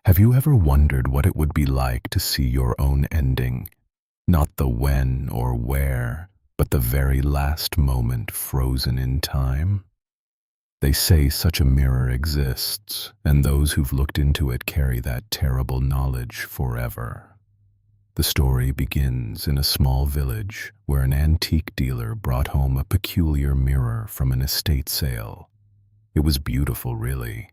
Have you ever wondered what it would be like to see your own ending? Not the when or where, but the very last moment frozen in time? They say such a mirror exists, and those who've looked into it carry that terrible knowledge forever. The story begins in a small village where an antique dealer brought home a peculiar mirror from an estate sale. It was beautiful, really.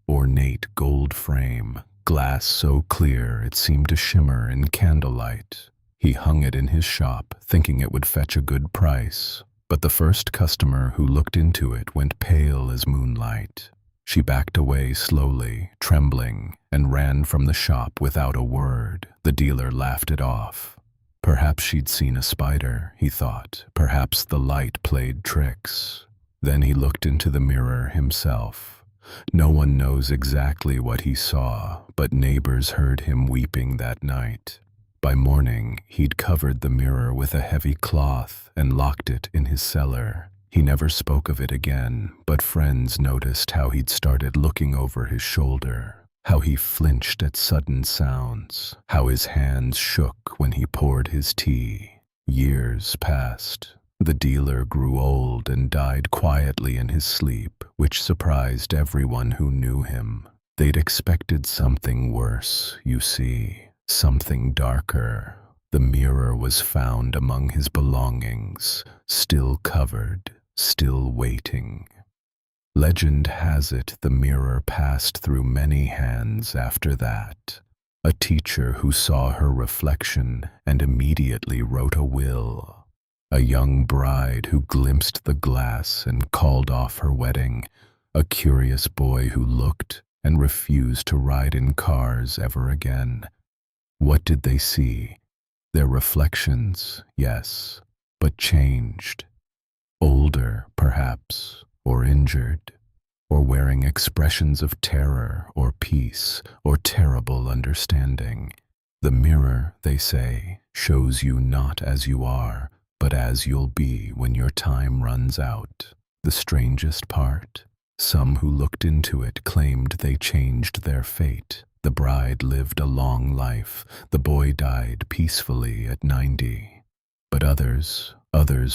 Ornate gold frame, glass so clear it seemed to shimmer in candlelight. He hung it in his shop, thinking it would fetch a good price. But the first customer who looked into it went pale as moonlight. She backed away slowly, trembling, and ran from the shop without a word. The dealer laughed it off. Perhaps she'd seen a spider, he thought. Perhaps the light played tricks. Then he looked into the mirror himself. No one knows exactly what he saw, but neighbors heard him weeping that night. By morning, he'd covered the mirror with a heavy cloth and locked it in his cellar. He never spoke of it again, but friends noticed how he'd started looking over his shoulder, how he flinched at sudden sounds, how his hands shook when he poured his tea. Years passed. The dealer grew old and died quietly in his sleep, which surprised everyone who knew him. They'd expected something worse, you see. Something darker. The mirror was found among his belongings, still covered, still waiting. Legend has it the mirror passed through many hands after that. A teacher who saw her reflection and immediately wrote a will. A young bride who glimpsed the glass and called off her wedding. A curious boy who looked and refused to ride in cars ever again. What did they see? Their reflections, yes, but changed. Older, perhaps, or injured, or wearing expressions of terror or peace or terrible understanding. The mirror, they say, shows you not as you are, but as you'll be when your time runs out. The strangest part? Some who looked into it claimed they changed their fate. The bride lived a long life. The boy died peacefully at 90. But others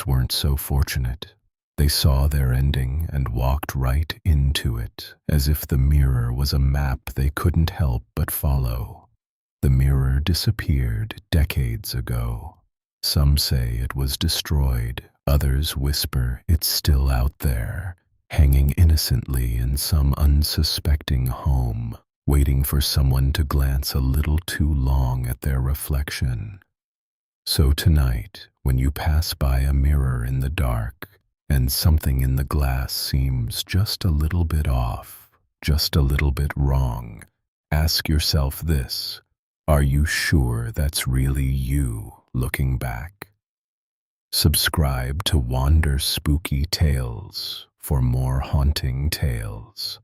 weren't so fortunate. They saw their ending and walked right into it, as if the mirror was a map they couldn't help but follow. The mirror disappeared decades ago. Some say it was destroyed. Others whisper it's still out there, hanging innocently in some unsuspecting home, waiting for someone to glance a little too long at their reflection. So tonight, when you pass by a mirror in the dark, and something in the glass seems just a little bit off, just a little bit wrong, ask yourself this: are you sure that's really you looking back? Subscribe to Wander Spooky Tales for more haunting tales.